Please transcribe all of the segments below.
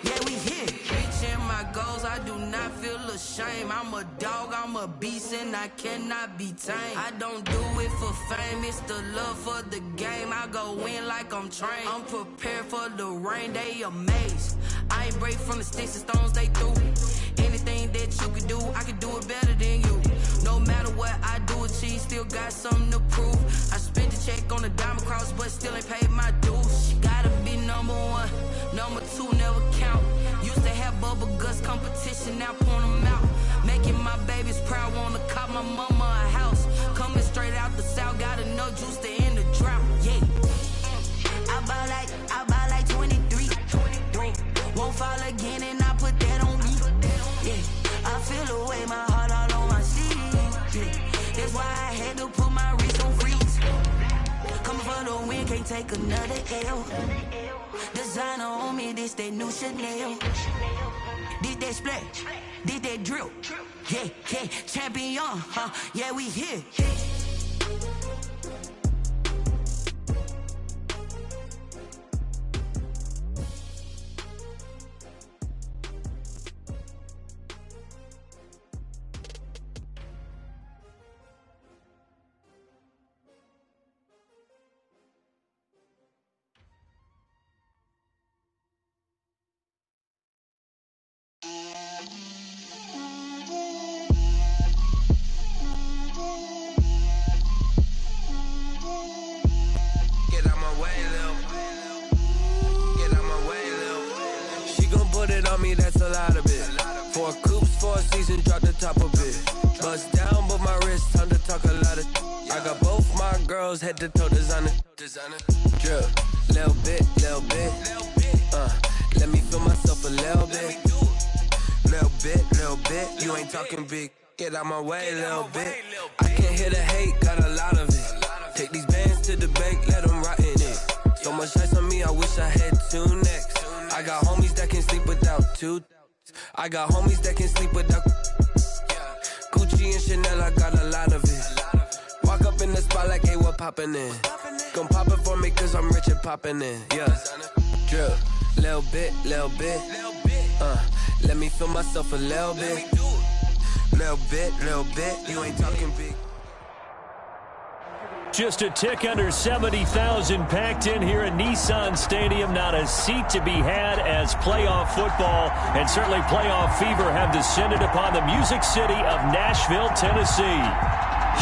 yeah, we here. Reaching my goals, I do not feel ashamed. I'm a dog, I'm a beast, and I cannot be tamed. I don't do it for fame, it's the love for the game. I go in like I'm trained. I'm prepared for the rain, they amazed. I ain't break from the sticks and stones they threw. Anything that you can do, I can do it better than you. No matter what I do, achieve, still got something to prove. I spent the check on the diamond cross, but still ain't paid my dues. Gotta be number one, number two never count. Used to have bubble guts competition, now point them out. Making my babies proud, wanna cop my mama a house. Coming straight out the south, got enough juice to end the drought. Yeah, I buy like 23. Won't fall again, and I put that on me. Yeah, I feel the way, my heart all on my sleeve. Yeah, that's why I had to put my wrist on freeze. Coming for the win, can't take another L. Designer on me, this that new Chanel. Did that splash, did that drill. Yeah, yeah, champion, yeah, we here. That's a lot of it. 4 coops, 4 seasons, drop the top of it. Bust down, but my wrist, time to talk a lot of. I got both my girls head to toe designer. Drip, little bit. Let me feel myself a little bit. Little bit. You ain't talking big. Get out my way, little bit. I can't hear the hate, got a lot of it. Take these bands to the bank, let them rot in it. So much ice on me, I wish I had 2 necks. I got homies that can sleep without 2. I got homies that can sleep without Gucci and Chanel, I got a lot of it. Walk up in the spot like, hey, what poppin' in? Gon' pop it for me cause I'm rich and poppin' in. Yeah, drip, little bit. Let me feel myself a little bit. Little bit, you ain't talking big. Just a tick under 70,000 packed in here at Nissan Stadium. Not a seat to be had as playoff football and certainly playoff fever have descended upon the Music City of Nashville, Tennessee.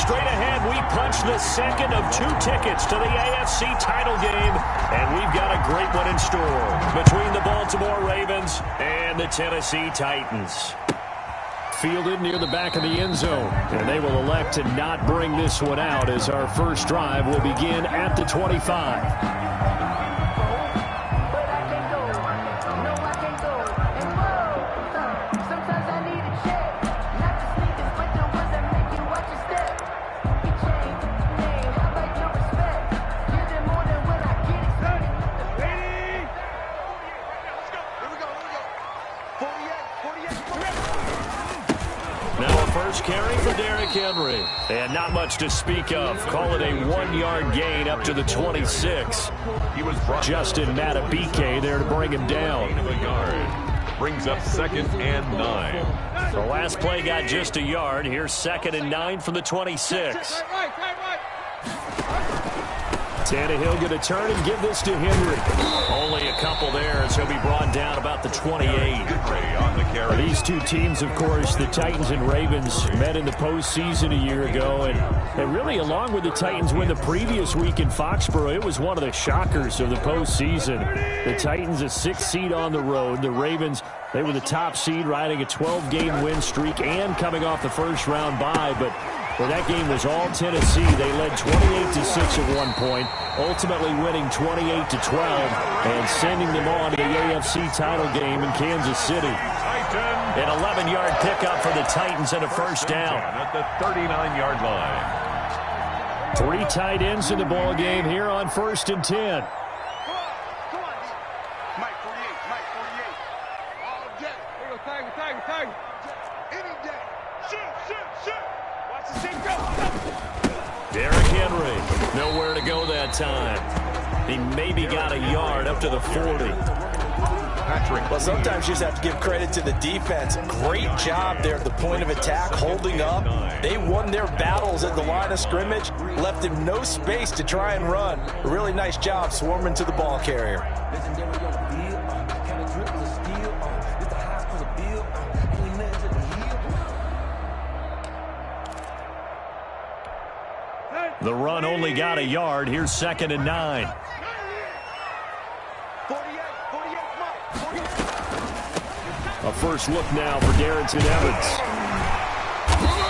Straight ahead, we punch the second of 2 tickets to the AFC title game, and we've got a great one in store between the Baltimore Ravens and the Tennessee Titans. Fielded near the back of the end zone, and they will elect to not bring this one out as our first drive will begin at the 25. Carry for Derrick Henry. And not much to speak of. Call it a 1-yard gain up to the 26. Justin Matabike there to bring him down. Brings up 2nd and 9. The last play got just a yard. Here's 2nd and 9 from the 26. Tannehill going to turn and give this to Henry. Only a couple there as he'll be brought down about the 28. These 2 teams, of course, the Titans and Ravens, met in the postseason a year ago. And really, along with the Titans win the previous week in Foxborough, it was one of the shockers of the postseason. The Titans, a 6th seed on the road. The Ravens, they were the top seed, riding a 12-game win streak and coming off the first-round bye. But well, that game was all Tennessee. They led 28-6 at one point, ultimately winning 28-12 and sending them on to the AFC title game in Kansas City. An 11-yard pickup for the Titans and a first down. At the 39-yard line. 3 tight ends in the ball game here on 1st and 10. Derrick Henry, nowhere to go that time. He maybe got a yard up to the 40. Well, sometimes you just have to give credit to the defense. Great job there at the point of attack, holding up. They won their battles at the line of scrimmage, left him no space to try and run. A really nice job swarming to the ball carrier. The run only got a yard. Here's 2nd and 9. A first look now for Darrington Evans.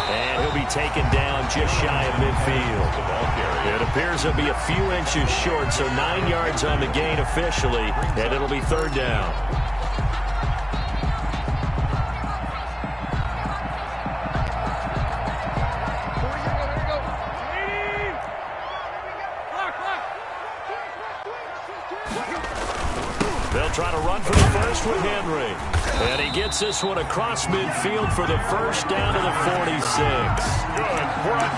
And he'll be taken down just shy of midfield. It appears he'll be a few inches short, so 9 yards on the gain officially, and it'll be 3rd down. They'll try to run for the first with Henry. And he gets this one across midfield for the first down to the 46.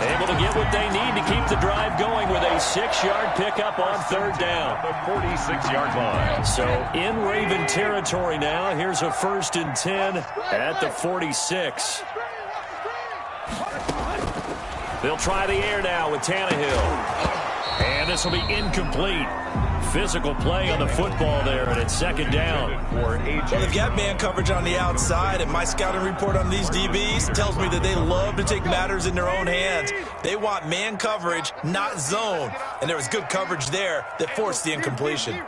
Able to get what they need to keep the drive going with a 6-yard pickup on 3rd down. The 46-yard line. So in Raven territory now. Here's a 1st and 10 at the 46. They'll try the air now with Tannehill. And this will be incomplete. Physical play on the football there, and it's 2nd down. Well, they've got man coverage on the outside, and my scouting report on these DBs tells me that they love to take matters in their own hands. They want man coverage, not zone, and there was good coverage there that forced the incompletion.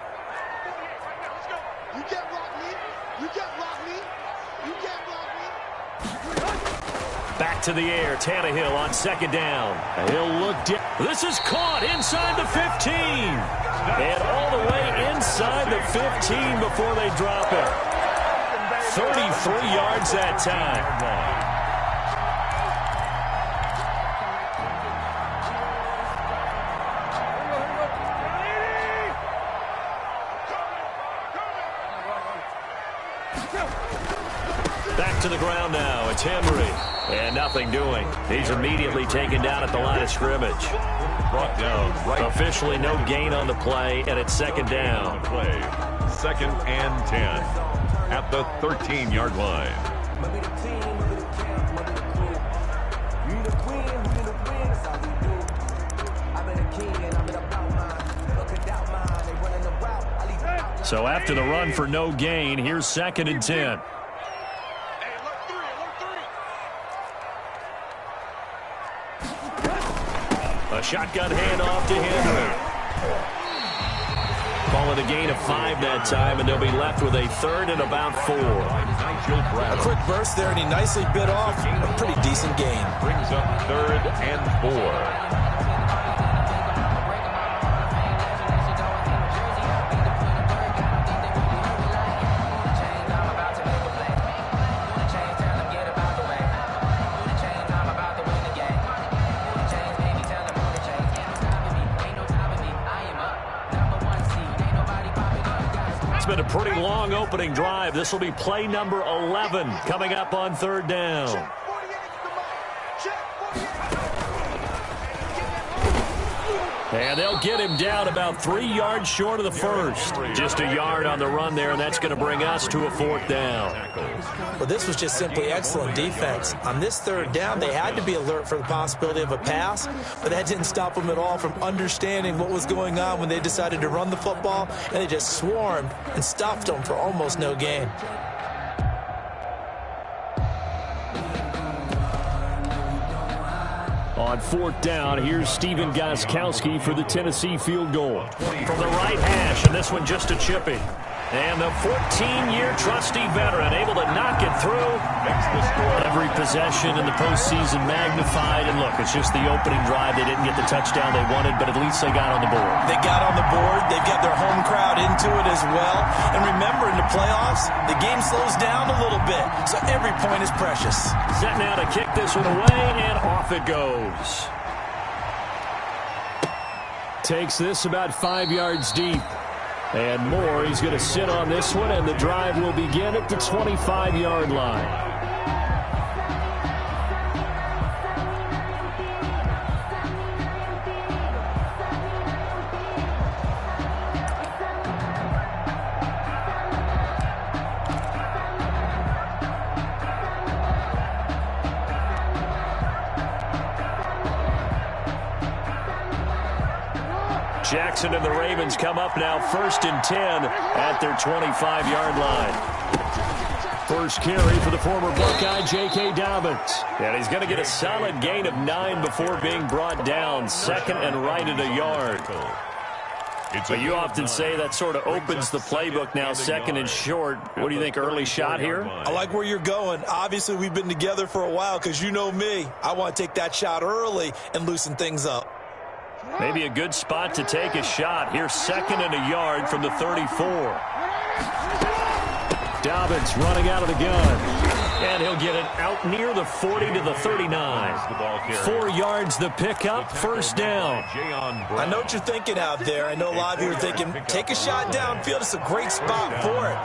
Back to the air, Tannehill on 2nd down. He'll look down. This is caught inside the 15. And all the way inside the 15 before they drop it. 33 yards that time. Back to the ground now. It's Henry. And nothing doing. He's immediately taken down at the line of scrimmage. Brought down right. Officially no gain on the play, and it's 2nd down. Play. 2nd and 10 at the 13-yard line. So after the run for no gain, here's 2nd and 10. A shotgun handoff to Henry. Call it a gain of 5 that time, and they'll be left with a 3rd and about 4. A quick burst there, and he nicely bit off a pretty decent gain. Brings up 3rd and 4. It's been a pretty long opening drive. This will be play number 11 coming up on 3rd down. And they'll get him down about 3 yards short of the first. Just a yard on the run there, and that's going to bring us to a 4th down. Well, this was just simply excellent defense. On this 3rd down, they had to be alert for the possibility of a pass, but that didn't stop them at all from understanding what was going on when they decided to run the football, and they just swarmed and stopped them for almost no gain. On 4th down, here's Steven Gostkowski for the Tennessee field goal. From the right hash, and this one just a chipping. And the 14-year trusty veteran able to knock it through. Every possession in the postseason magnified. And look, it's just the opening drive. They didn't get the touchdown they wanted, but at least they got on the board. They got on the board. They've got their home crowd into it as well. And remember, in the playoffs, the game slows down a little bit, so every point is precious. Set now to kick this one away, and off it goes. Takes this about 5 yards deep. And more, he's going to sit on this one, and the drive will begin at the 25-yard line. Jackson and the Ravens come up now 1st and 10 at their 25-yard line. First carry for the former Buckeye, J.K. Dobbins. And he's going to get a solid gain of 9 before being brought down. 2nd and right at a yard. But you often say that sort of opens the playbook now, 2nd and short. What do you think, early shot here? I like where you're going. Obviously, we've been together for a while because you know me. I want to take that shot early and loosen things up. Maybe a good spot to take a shot. Here's 2nd and a yard from the 34. Dobbins running out of the gun. And he'll get it out near the 40 to the 39. 4 yards the pickup, 1st down. I know what you're thinking out there. I know a lot of you are thinking, take a shot downfield. It's a great spot for it.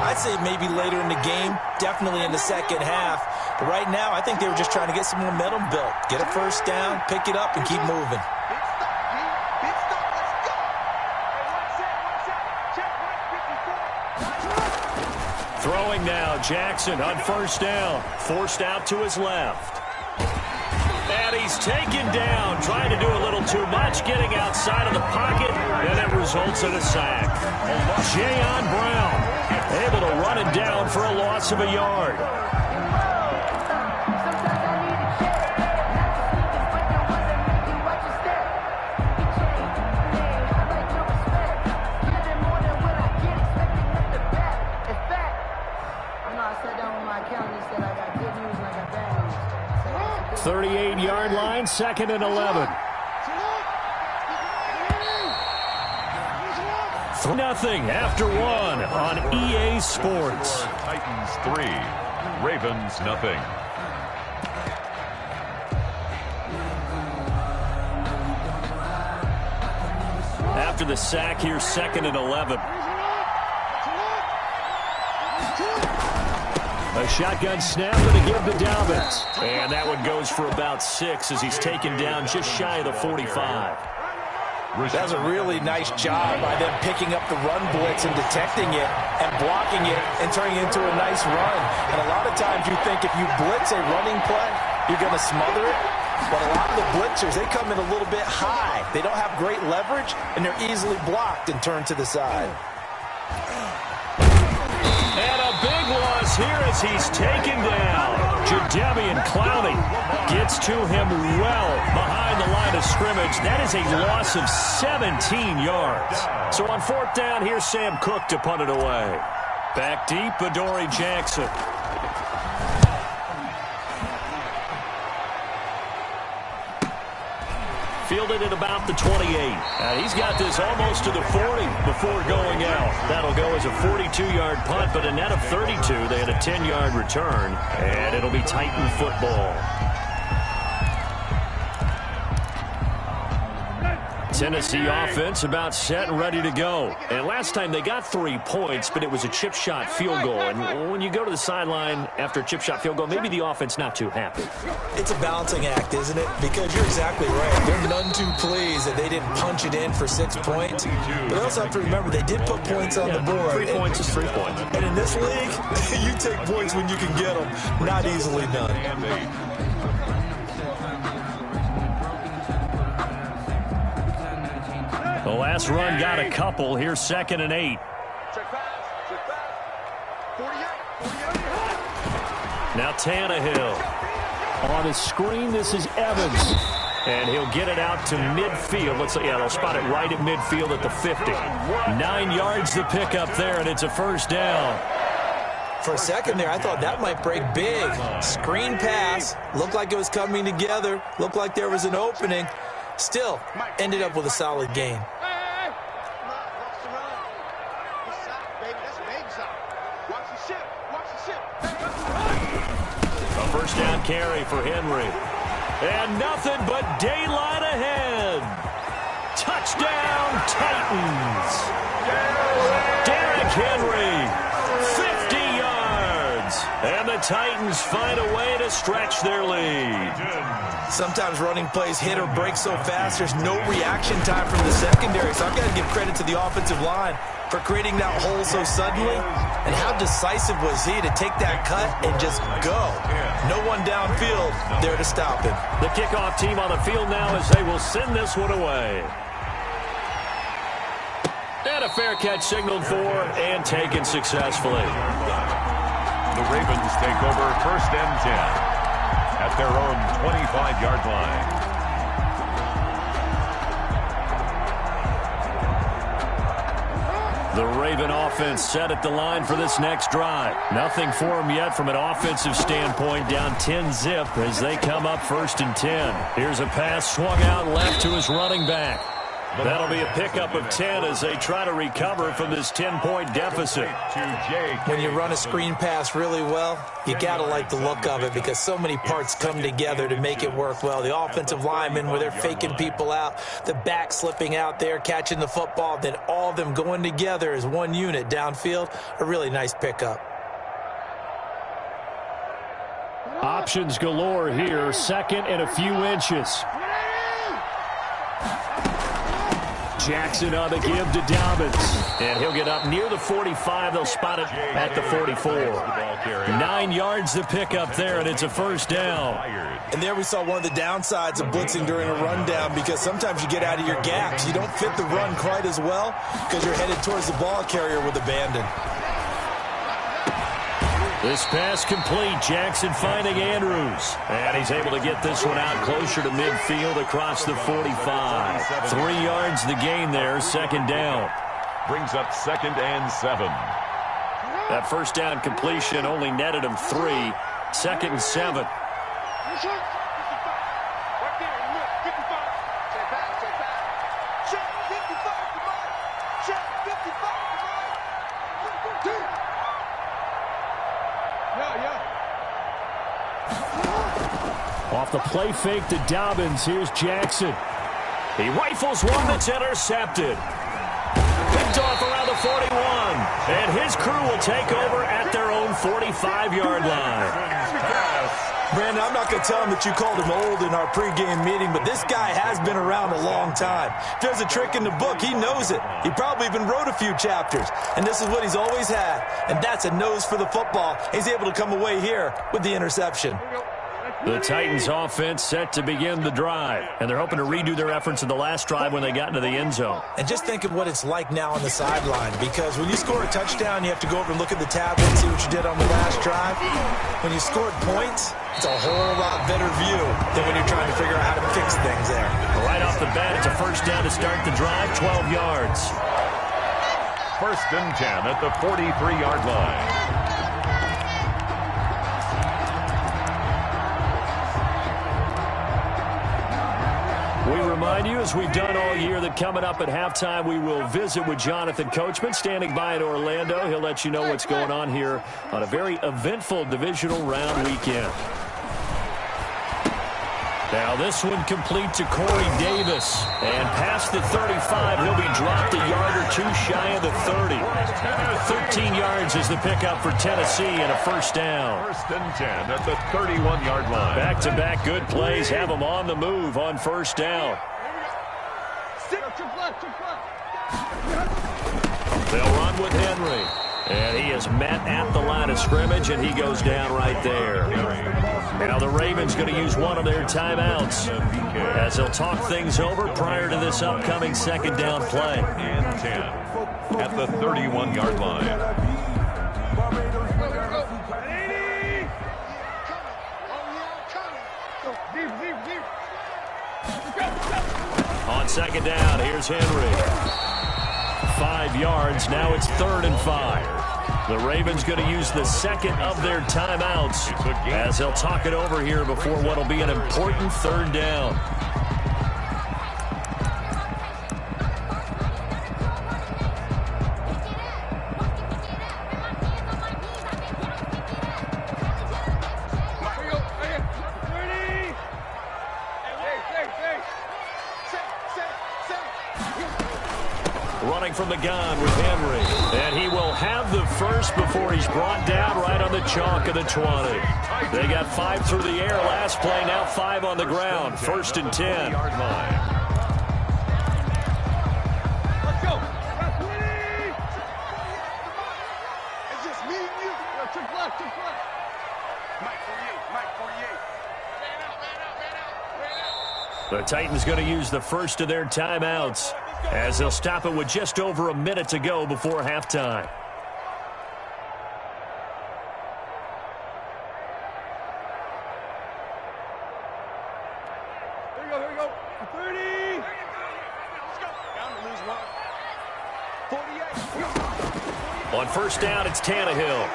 I'd say maybe later in the game, definitely in the second half. But right now, I think they were just trying to get some momentum built. Get a 1st down, pick it up, and keep moving. Throwing now, Jackson on 1st down. Forced out to his left. And he's taken down, trying to do a little too much, getting outside of the pocket, and it results in a sack. Jayon Brown able to run it down for a loss of a yard. I 38-yard line, 2nd and 11. 0-0 after 1 on EA Sports. Titans 3, Ravens nothing. After the sack, here's 2nd and 11. A shotgun snap and a give to Dobbins. And that one goes for about 6 as he's taken down just shy of the 45. That's a really nice job by them picking up the run blitz and detecting it and blocking it and turning it into a nice run. And a lot of times you think if you blitz a running play, you're going to smother it. But a lot of the blitzers, they come in a little bit high. They don't have great leverage, and they're easily blocked and turned to the side. And a big loss here as he's taken down. Jadeveon Clowney gets to him well behind the line of scrimmage. That is a loss of 17 yards. So on 4th down, here's Sam Cook to punt it away. Back deep, Adoree Jackson. Fielded at about the 28. He's got this almost to the 40 before going out. That'll go as a 42-yard punt, but a net of 32. They had a 10-yard return, and it'll be Titan football. Tennessee offense about set and ready to go. And last time they got 3 points, but it was a chip shot field goal. And when you go to the sideline after a chip shot field goal, maybe the offense not too happy. It's a balancing act, isn't it? Because you're exactly right. They're none too pleased that they didn't punch it in for 6 points. But they also have to remember they did put points on the board. 3 points is 3 points. And in this league, you take points when you can get them. Not easily done. The last run got a couple. Here's 2nd and 8. Now Tannehill. On his screen, this is Evans. And he'll get it out to midfield. They'll spot it right at midfield at the 50. 9 yards to pick up there, and it's a 1st down. For a second there, I thought that might break big. Screen pass. Looked like it was coming together. Looked like there was an opening. Still, ended up with a solid gain. A 1st down carry for Henry. And nothing but daylight ahead. Touchdown, Titans. Derrick Henry, 50 yards. And the Titans find a way to stretch their lead. Sometimes running plays hit or break so fast, there's no reaction time from the secondary. So I've got to give credit to the offensive line for creating that hole so suddenly. And how decisive was he to take that cut and just go? No one downfield there to stop him. The kickoff team on the field now as they will send this one away. And a fair catch signaled for and taken successfully. The Ravens take over 1st and 10 at their own 25-yard line. The Raven offense set at the line for this next drive. Nothing for them yet from an offensive standpoint, down 10-zip as they come up 1st and 10. Here's a pass swung out left to his running back. That'll be a pickup of 10 as they try to recover from this 10-point deficit. When you run a screen pass really well, you got to like the look of it because so many parts come together to make it work well. The offensive linemen where they're faking people out, the back slipping out there, catching the football, then all of them going together as one unit downfield. A really nice pickup. Options galore here, 2nd and a few inches. Jackson on the give to Dobbins. And he'll get up near the 45. They'll spot it at the 44. 9 yards to pick up there, and it's a 1st down. And there we saw one of the downsides of blitzing during a rundown because sometimes you get out of your gaps. You don't fit the run quite as well because you're headed towards the ball carrier with abandon. This pass complete. Jackson finding Andrews. And he's able to get this one out closer to midfield across the 45. 3 yards the gain there, 2nd down. Brings up 2nd and 7. That 1st down completion only netted him 3. 2nd and 7. Off the play fake to Dobbins. Here's Jackson. He rifles one that's intercepted. Picked off around the 41. And his crew will take over at their own 45-yard line. Brandon, I'm not going to tell him that you called him old in our pregame meeting, but this guy has been around a long time. If there's a trick in the book, he knows it. He probably even wrote a few chapters. And this is what he's always had. And that's a nose for the football. He's able to come away here with the interception. The Titans offense set to begin the drive, and they're hoping to redo their efforts in the last drive when they got into the end zone. And just think of what it's like now on the sideline, because when you score a touchdown, you have to go over and look at the tablet and see what you did on the last drive. When you scored points, it's a whole lot better view than when you're trying to figure out how to fix things there. Right off the bat, it's a 1st down to start the drive, 12 yards. 1st and 10 at the 43-yard line. We remind you, as we've done all year, that coming up at halftime, we will visit with Jonathan Coachman, standing by in Orlando. He'll let you know what's going on here on a very eventful divisional round weekend. Now this one complete to Corey Davis. And past the 35, he'll be dropped a yard or two shy of the 30. 13 yards is the pickup for Tennessee and a 1st down. 1st and 10 at the 31-yard line. Back-to-back good plays have them on the move on 1st down. They'll run with Henry. And he is met at the line of scrimmage, and he goes down right there. Now the Ravens going to use one of their timeouts as they'll talk things over prior to this upcoming 2nd down play. And 10 at the 31-yard line. On 2nd down, here's Henry. 5 yards. Now it's 3rd and 5. The Ravens going to use the 2nd of their timeouts as they'll talk it over here before what will be an important 3rd down. Running from the gun with Henry. And he will have the first before he's brought down right on the chalk of the 20. They got 5 through the air last play, now 5 on the ground. 1st and 10. Let's go. It's just me and you. Took left. Mike 48. The Titans going to use the first of their timeouts as they'll stop it with just over a minute to go before halftime. Here we go. 30. Let's go. Down to lose one. 48. On first down, it's Tannehill.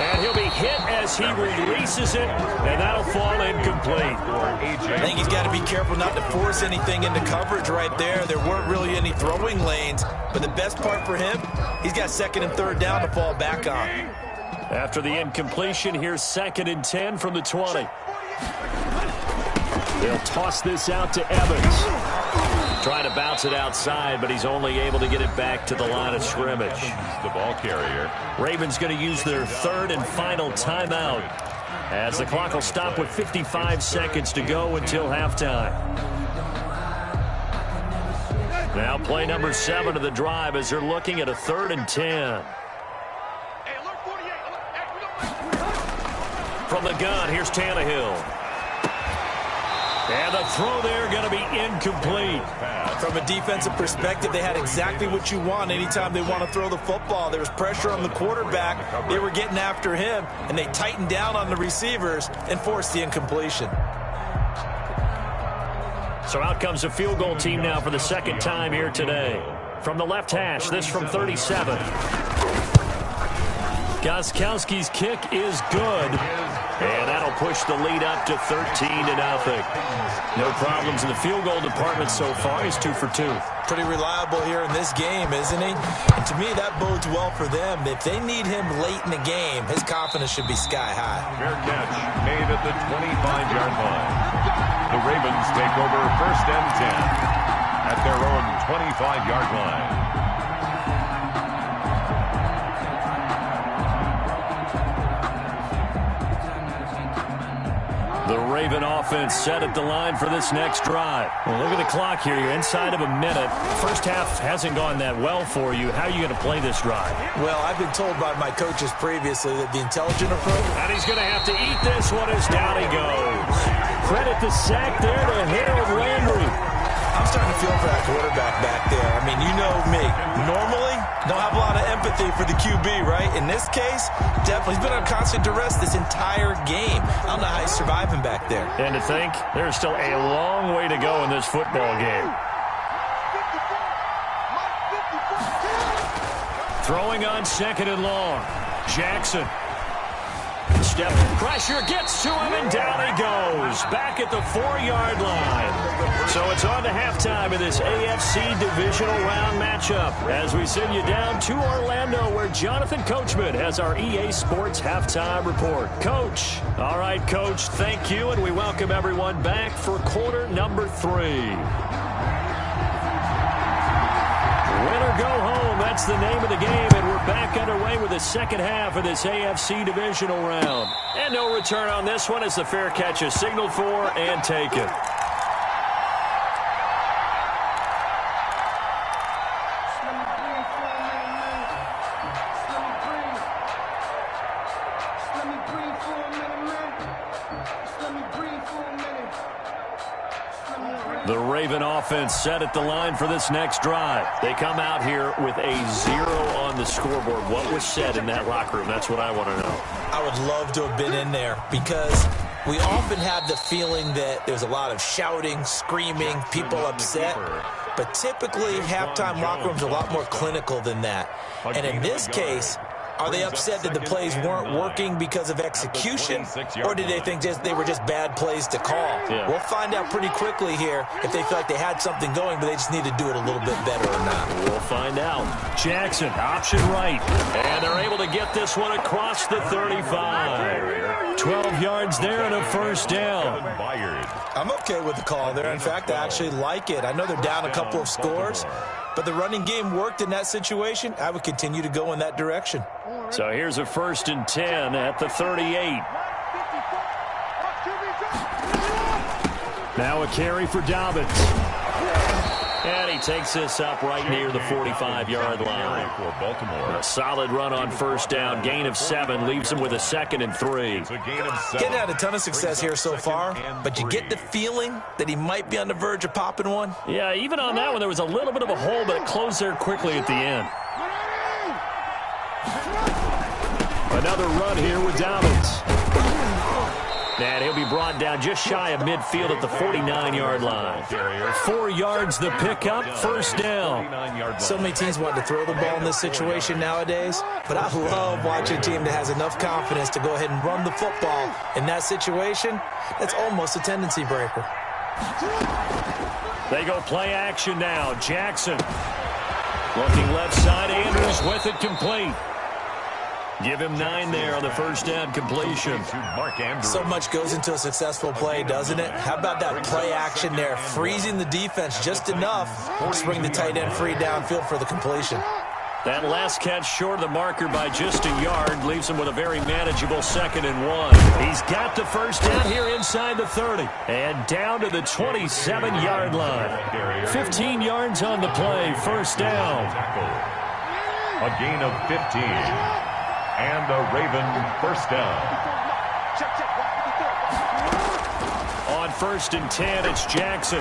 And he'll be hit as he releases it, and that'll fall incomplete. I think he's got to be careful not to force anything into coverage right there. There weren't really any throwing lanes, but the best part for him, he's got second and third down to fall back on. After the incompletion, here's 2nd and 10 from the 20. They'll toss this out to Evans. Trying to bounce it outside, but he's only able to get it back to the line of scrimmage. The ball carrier. Ravens going to use their 3rd and final timeout as the clock will stop with 55 seconds to go until halftime. Now play number 7 of the drive as they're looking at a 3rd and 10. From the gun, here's Tannehill. And the throw there going to be incomplete. From a defensive perspective, they had exactly what you want anytime they want to throw the football. There was pressure on the quarterback. They were getting after him, and they tightened down on the receivers and forced the incompletion. So out comes a field goal team now for the 2nd time here today. From the left hash, this from 37. Gostkowski's kick is good. And that'll push the lead up to 13-0. No problems in the field goal department so far. He's 2 for 2. Pretty reliable here in this game, isn't he? And to me, that bodes well for them. If they need him late in the game, his confidence should be sky high. Fair catch made at the 25-yard line. The Ravens take over 1st and 10 at their own 25-yard line. The Raven offense set at the line for this next drive. Well, look at the clock here. You're inside of a minute. First half hasn't gone that well for you. How are you going to play this drive? Well, I've been told by my coaches previously that the intelligent approach... And he's going to have to eat this one as down he goes. Credit the sack there to Harold Landry. I'm starting to feel for that quarterback back there. I mean, you know me. Normally, don't have a lot of empathy for the QB, right? In this case, definitely. He's been on constant duress this entire game. I don't know how he's surviving back there. And to think, there's still a long way to go in this football game. Throwing on 2nd and long. Jackson. Step pressure gets to him, and down he goes. Back at the 4-yard line. So it's on to halftime of this AFC divisional round matchup as we send you down to Orlando where Jonathan Coachman has our EA Sports halftime report. Coach. All right, Coach, thank you, and we welcome everyone back for quarter number 3. Win or go home, that's the name of the game, and we're back underway with the second half of this AFC divisional round. And no return on this one as the fair catch is signaled for and taken. The Raven offense set at the line for this next drive. They come out here with a 0 on the scoreboard. What was said in that locker room? That's what I want to know. I would love to have been in there because we often have the feeling that there's a lot of shouting, screaming, people upset. But typically, halftime locker rooms are a lot more clinical than that. And in this case, are they upset that the plays weren't working because of execution, or did they think they were just bad plays to call? Yeah. We'll find out pretty quickly here if they feel like they had something going, but they just need to do it a little bit better or not. We'll find out. Jackson, option right. And they're able to get this one across the 35. 12 yards there and a first down. I'm okay with the call there. In fact, I actually like it. I know they're down a couple of scores, but the running game worked in that situation. I would continue to go in that direction. So here's a 1st and 10 at the 38. Now a carry for Dobbins. And he he takes this up right near the 45-yard line. For Baltimore. A solid run on first down. Gain of 7 leaves him with a 2nd and 3. It's a gain of 7. Getting had a ton of success here so far, but you get the feeling that he might be on the verge of popping one. Yeah, even on that one, there was a little bit of a hole, but it closed there quickly at the end. Another run here with Dobbins. And he'll be brought down just shy of midfield at the 49-yard line. 4 yards the pickup, first down. So many teams want to throw the ball in this situation nowadays, but I love watching a team that has enough confidence to go ahead and run the football. In that situation, that's almost a tendency breaker. They go play action now. Jackson looking left side. Andrews with it complete. Give him 9 there on the first down completion. So much goes into a successful play, doesn't it? How about that play action there, freezing the defense just enough to bring the tight end free downfield for the completion. That last catch short of the marker by just a yard leaves him with a very manageable 2nd and 1. He's got the first down here inside the 30 and down to the 27-yard line. 15 yards on the play, first down. A gain of 15. And a Raven first down. On 1st and 10, it's Jackson.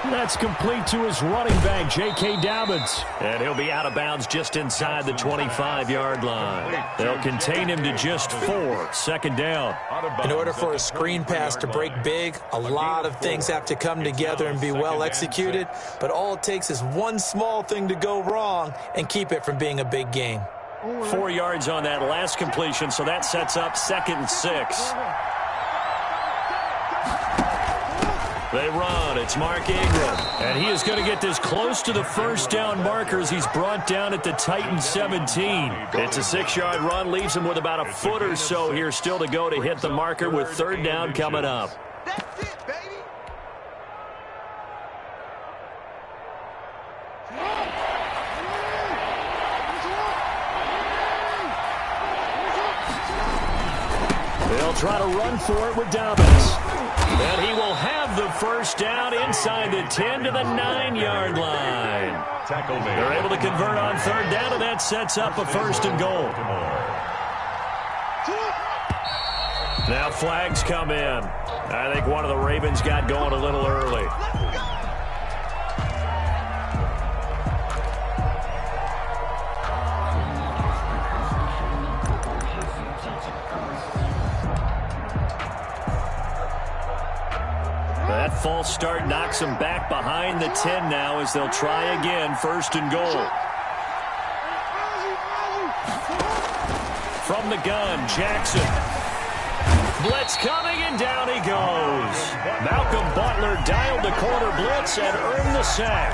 That's complete to his running back, J.K. Dobbins. And he'll be out of bounds just inside the 25-yard line. They'll contain him to just 4, second down. In order for a screen pass to break big, a lot of things have to come together and be well executed. But all it takes is one small thing to go wrong and keep it from being a big gain. 4 yards on that last completion, so that sets up 2nd and 6. They run. It's Mark Ingram. And he is going to get this close to the first down marker as he's brought down at the Titan 17. It's a 6-yard run. Leaves him with about a foot or so here still to go to hit the marker with 3rd down coming up. That's it, baby. They'll try to run for it with Dobbins. And he will have the first down inside the 10 to the 9-yard line. They're able to convert on 3rd down, and that sets up a 1st and goal. Now flags come in. I think one of the Ravens got going a little early. That false start knocks them back behind the 10 now as they'll try again, 1st and goal. From the gun, Jackson. Blitz coming, and down he goes. Malcolm Butler dialed the corner blitz and earned the sack.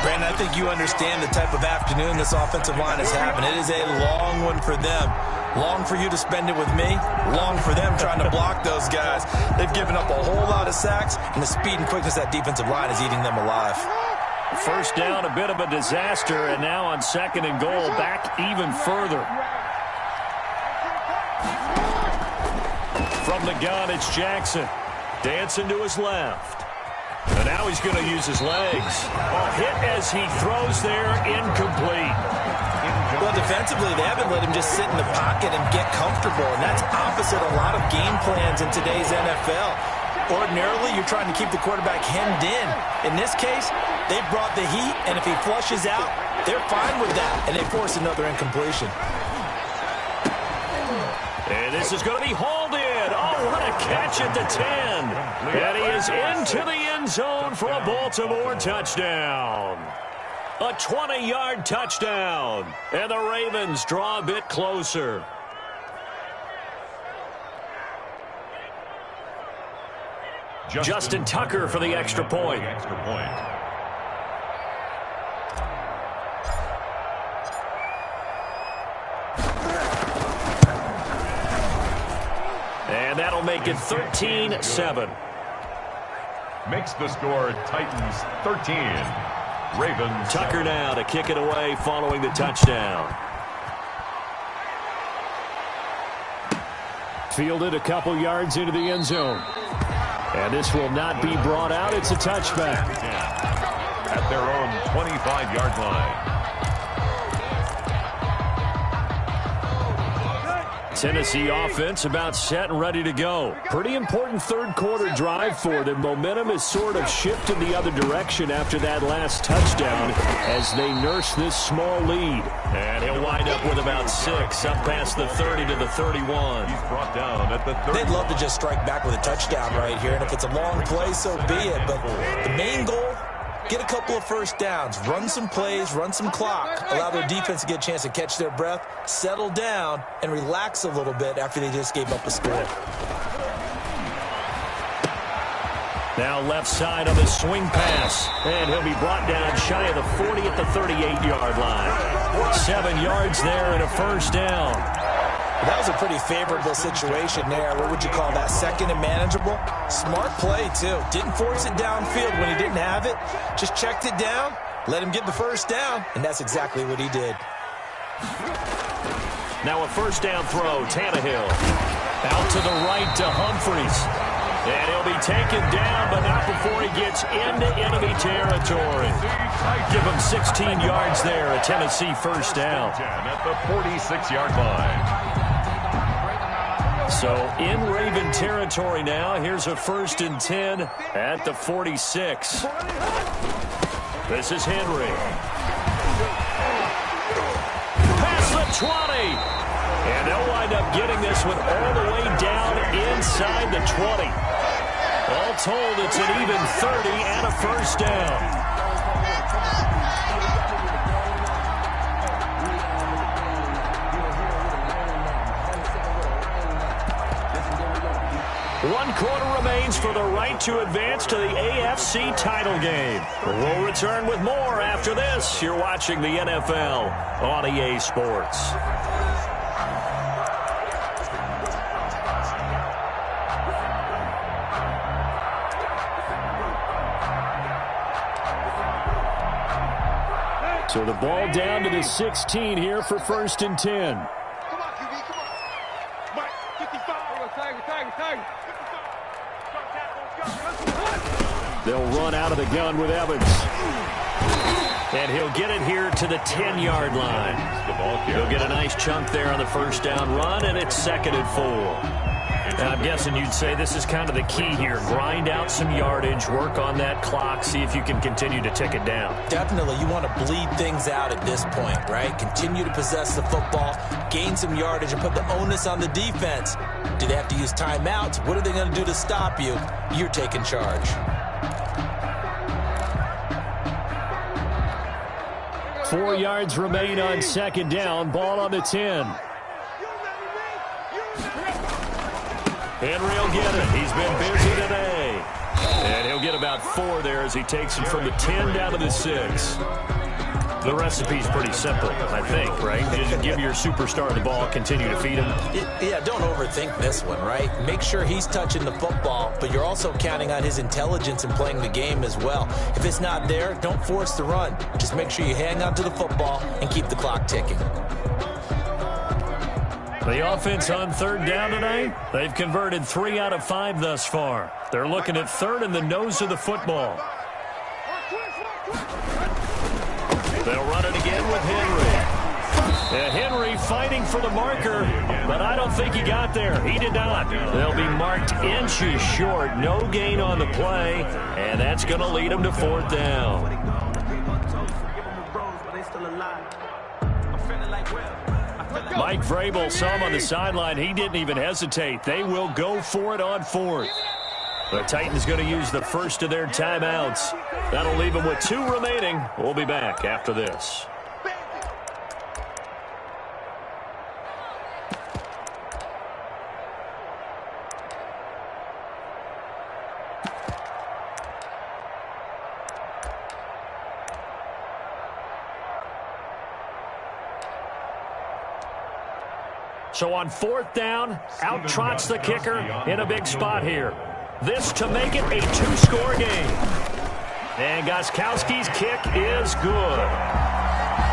Brandon, I think you understand the type of afternoon this offensive line is having. It is a long one for them. Long for you to spend it with me. Long for them trying to block those guys. They've given up a whole lot of sacks, and the speed and quickness of that defensive line is eating them alive. First down, a bit of a disaster, and now on 2nd and goal, back even further. From the gun, it's Jackson. Dancing to his left. And now he's going to use his legs. A hit as he throws there, incomplete. Well, defensively, they haven't let him just sit in the pocket and get comfortable, and that's opposite a lot of game plans in today's NFL. Ordinarily, you're trying to keep the quarterback hemmed in. In this case, they brought the heat, and if he flushes out, they're fine with that, and they force another incompletion. And this is going to be hauled in. Oh, what a catch at the 10. And he is into the end zone for a Baltimore touchdown. A 20-yard touchdown. And the Ravens draw a bit closer. Justin Tucker for the extra point. And that'll make it 13-7. Makes the score Titans 13. Ravens. Tucker now to kick it away following the touchdown. Fielded a couple yards into the end zone. And this will not be brought out. It's a touchback. at their own 25-yard line. Tennessee offense about set and ready to go. Pretty important third quarter drive for them. Momentum has sort of shifted the other direction after that last touchdown as they nurse this small lead. And he'll wind up with about 6 up past the 30 to the 31. He's brought down at the 30. They'd love to just strike back with a touchdown right here, and if it's a long play, so be it. But the main goal, get a couple of first downs, run some plays, run some clock, allow their defense to get a chance to catch their breath, settle down, and relax a little bit after they just gave up a score. Now left side on the swing pass, and he'll be brought down shy of the 40 at the 38-yard line. 7 yards there and a first down. That was a pretty favorable situation there. What would you call that? Second and manageable? Smart play, too. Didn't force it downfield when he didn't have it. Just checked it down, let him get the first down, and that's exactly what he did. Now a first down throw, Tannehill. Out to the right to Humphries. And he'll be taken down, but not before he gets into enemy territory. Give him 16 yards there, a Tennessee first down. At the 46-yard line. So in Raven territory now. Here's a 1st and 10 at the 46. This is Henry. Past the 20. And they'll wind up getting this one all the way down inside the 20. All told, it's an even 30 and a first down. One quarter remains for the right to advance to the AFC title game. We'll return with more after this. You're watching the NFL on EA Sports. So the ball down to the 16 here for 1st and 10. Come on, QB, come on. Mike, 55. Tiger. They'll run out of the gun with Evans. And he'll get it here to the 10-yard line. He'll get a nice chunk there on the first down run, and it's 2nd and 4. And I'm guessing you'd say this is kind of the key here. Grind out some yardage, work on that clock, see if you can continue to tick it down. Definitely, you want to bleed things out at this point, right? Continue to possess the football, gain some yardage, and put the onus on the defense. Do they have to use timeouts? What are they going to do to stop you? You're taking charge. Four yards remain on 2nd down. Ball on the 10. Henry will get it. He's been busy today. And he'll get about 4 there as he takes him from the 10 down to the 6. The recipe's pretty simple, I think, right? Just give your superstar the ball, continue to feed him. Yeah, don't overthink this one, right? Make sure he's touching the football, but you're also counting on his intelligence in playing the game as well. If it's not there, don't force the run. Just make sure you hang on to the football and keep the clock ticking. The offense on 3rd down tonight, they've converted 3 out of 5 thus far. They're looking at 3rd in the nose of the football. They'll run it again with Henry. And Henry fighting for the marker, but I don't think he got there. He did not. They'll be marked inches short. No gain on the play, and that's going to lead them to 4th down. Mike Vrabel saw him on the sideline. He didn't even hesitate. They will go for it on 4th. The Titans going to use the first of their timeouts. That'll leave them with 2 remaining. We'll be back after this. So on 4th down, out trots the kicker in a big spot here. This to make it a 2-score game. And Gostkowski's kick is good.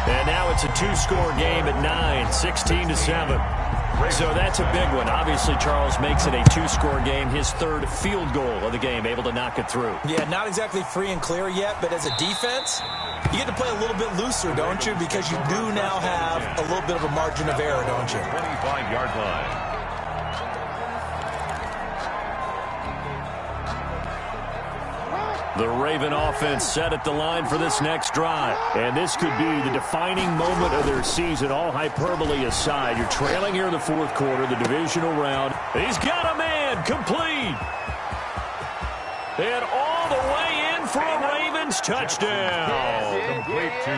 And now it's a 2-score game at 9, 16-7. So that's a big one. Obviously, Charles makes it a 2-score game. His third field goal of the game, able to knock it through. Yeah, not exactly free and clear yet, but as a defense, you get to play a little bit looser, don't you? Because you do now have a little bit of a margin of error, don't you? 25-yard line. The Raven offense set at the line for this next drive. And this could be the defining moment of their season, all hyperbole aside. You're trailing here in the fourth quarter, the divisional round. He's got a man, complete. And all the way in for a Ravens touchdown.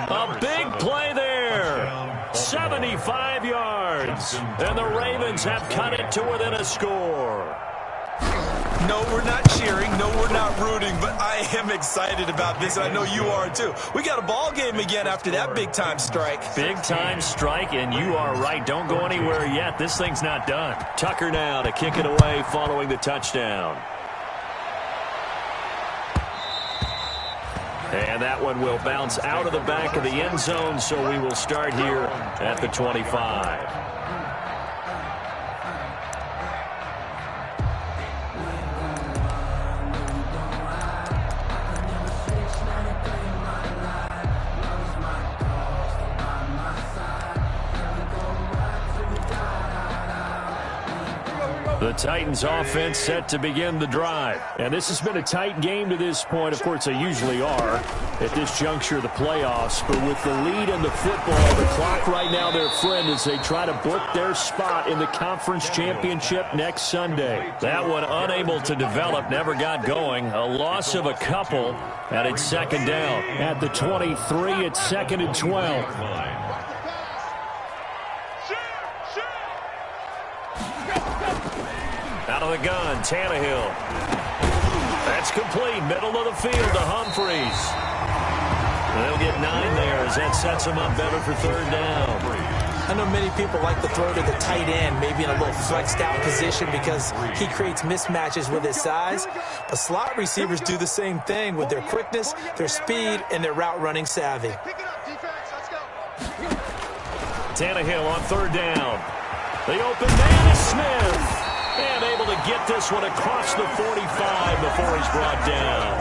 A big play there. 75 yards. And the Ravens have cut it to within a score. No, we're not cheering. No, we're not rooting. But I am excited about this, and I know you are too. We got a ball game again after that big-time strike. Big-time strike, and you are right. Don't go anywhere yet. This thing's not done. Tucker now to kick it away following the touchdown. And that one will bounce out of the back of the end zone, so we will start here at the 25. The Titans offense set to begin the drive. And this has been a tight game to this point. Of course, they usually are at this juncture of the playoffs. But with the lead in the football, the clock right now their friend as they try to book their spot in the conference championship next Sunday. That one unable to develop, never got going. A loss of a couple, and it's second down. At the 23, it's 2nd and 12. Out of the gun, Tannehill. That's complete. Middle of the field to Humphreys. They'll get 9 there as that sets them up better for third down. I know many people like to throw to the tight end, maybe in a little flexed out position because he creates mismatches with his size. But slot receivers do the same thing with their quickness, their speed, and their route running savvy. Tannehill on third down. The open man is Smith. And able to get this one across the 45 before he's brought down.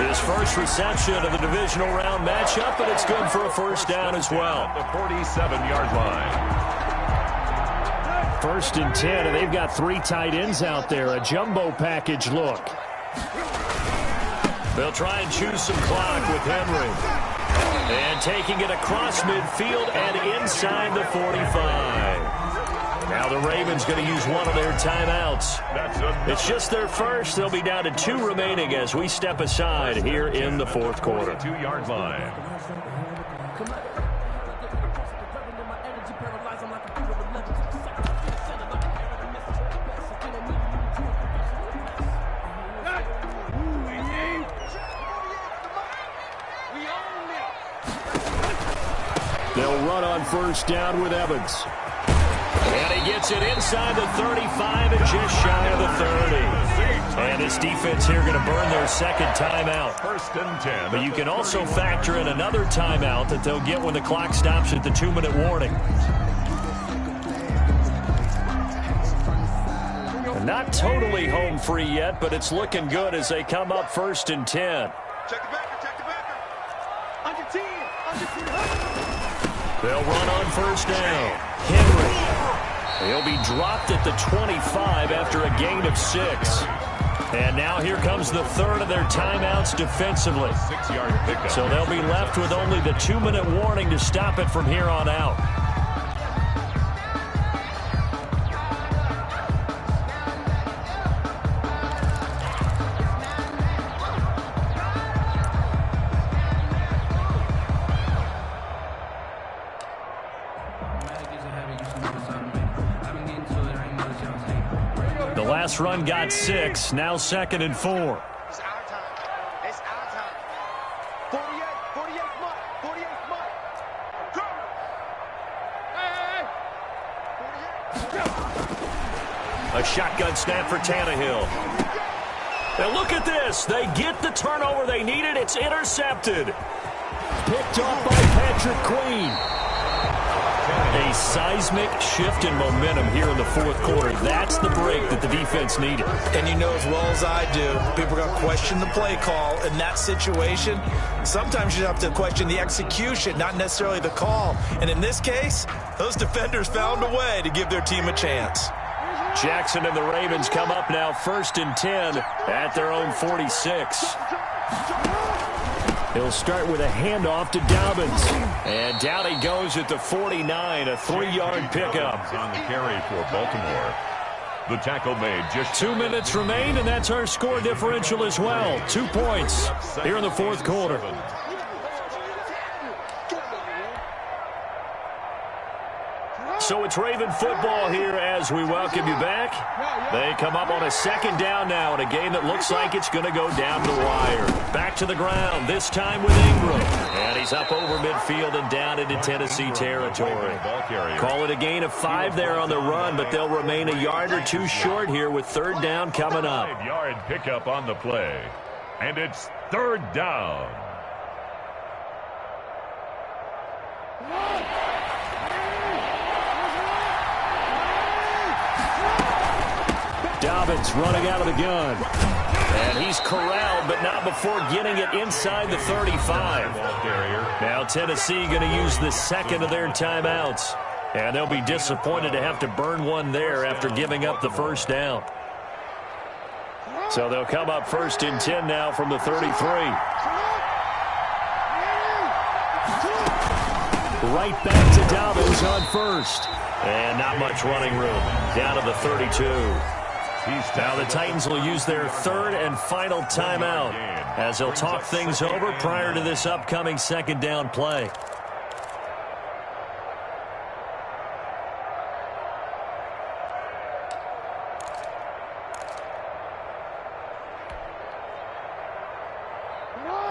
His first reception of the divisional round matchup, and it's good for a first down as well. The 47-yard line. 1st and 10, and they've got 3 tight ends out there. A jumbo package look. They'll try and choose some clock with Henry. And taking it across midfield and inside the 45. Now the Ravens going to use one of their timeouts. It's just their first. They'll be down to 2 remaining as we step aside here in the fourth quarter. 2-yard line. They'll run on first down with Evans. And he gets it inside the 35 and just shy of the 30. And this defense here going to burn their second timeout. 1st and 10. But you can also factor in another timeout that they'll get when the clock stops at the 2-minute warning. Not totally home free yet, but it's looking good as they come up 1st and 10. Check the backer. Under 10. They'll run on first down. Henry. He'll be dropped at the 25 after a gain of 6. And now here comes the third of their timeouts defensively. 6-yard pickup. So they'll be left with only the 2-minute warning to stop it from here on out. Last run got 6, now 2nd and 4. It's our time. It's our time. 48 month. 48 month. Go. Hey. A shotgun snap for Tannehill. And look at this. They get the turnover they needed. It's intercepted. Picked off by Patrick Queen. A a seismic shift in momentum here in the fourth quarter. That's the break that the defense needed. And you know as well as I do, people are going to question the play call in that situation. Sometimes you have to question the execution, not necessarily the call. And in this case, those defenders found a way to give their team a chance. Jackson and the Ravens come up now 1st and 10 at their own 46. He'll start with a handoff to Dobbins. And down he goes at the 49, a 3-yard pickup. On the carry for Baltimore. The tackle made just 2 minutes remain, and that's our score differential as well. 2 points here in the fourth quarter. So it's Raven football here as we welcome you back. They come up on a 2nd down now in a game that looks like it's going to go down the wire. Back to the ground, this time with Ingram. And he's up over midfield and down into Tennessee territory. Call it a gain of 5 there on the run, but they'll remain a yard or 2 short here with 3rd down coming up. 5-yard pickup on the play. And it's 3rd down. Dobbins running out of the gun. And he's corralled, but not before getting it inside the 35. Now Tennessee going to use the 2nd of their timeouts. And they'll be disappointed to have to burn one there after giving up the 1st down. So they'll come up 1st and 10 now from the 33. Right back to Dobbins on 1st. And not much running room. Down to the 32. Now the Titans will use their 3rd and final timeout as they'll talk things over prior to this upcoming 2nd down play.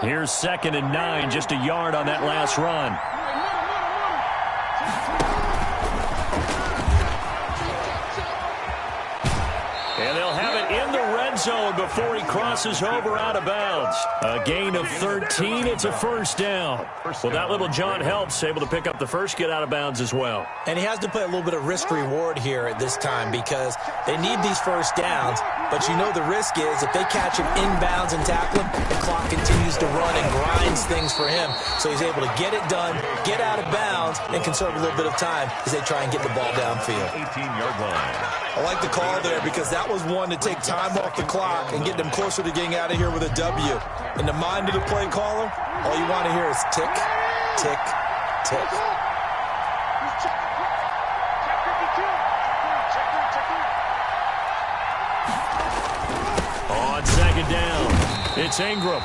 Here's 2nd and 9, just a yard on that last run. And they'll have it in the red zone before he crosses over out of bounds. A gain of 13. It's a 1st down. Well, that little John helps, able to pick up the first, get out of bounds as well. And he has to play a little bit of risk-reward here at this time because they need these 1st downs. But you know the risk is if they catch him inbounds and tackle him, the clock continues to run and grinds things for him. So he's able to get it done, get out of bounds, and conserve a little bit of time as they try and get the ball downfield. 18-yard line. I like the call there because that was one to take time off the clock and get them closer to getting out of here with a W. In the mind of the play caller, all you want to hear is tick, tick, tick. On 2nd down, it's Ingram.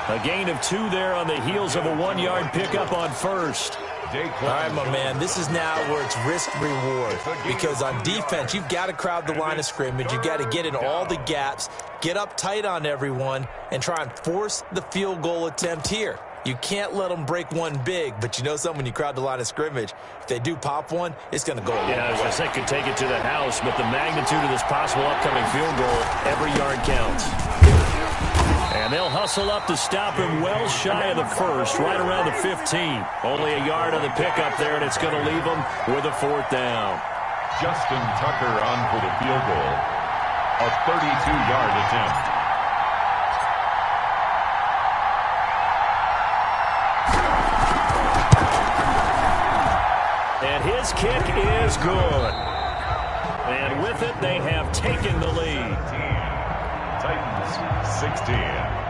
A gain of 2 there on the heels of a 1-yard pickup on 1st. All right, my man, this is now where it's risk-reward because on defense, you've got to crowd the line of scrimmage. You've got to get in all the gaps, get up tight on everyone, and try and force the field goal attempt here. You can't let them break one big, but you know something, when you crowd the line of scrimmage, if they do pop one, it's going to go away. Yeah, as I could take it to the house, but the magnitude of this possible upcoming field goal, every yard counts. And they'll hustle up to stop him well shy of the 1st, right around the 15. Only a yard on the pickup there, and it's going to leave him with a 4th down. Justin Tucker on for the field goal. A 32-yard attempt. And his kick is good. And with it, they have taken the lead. Titans 16.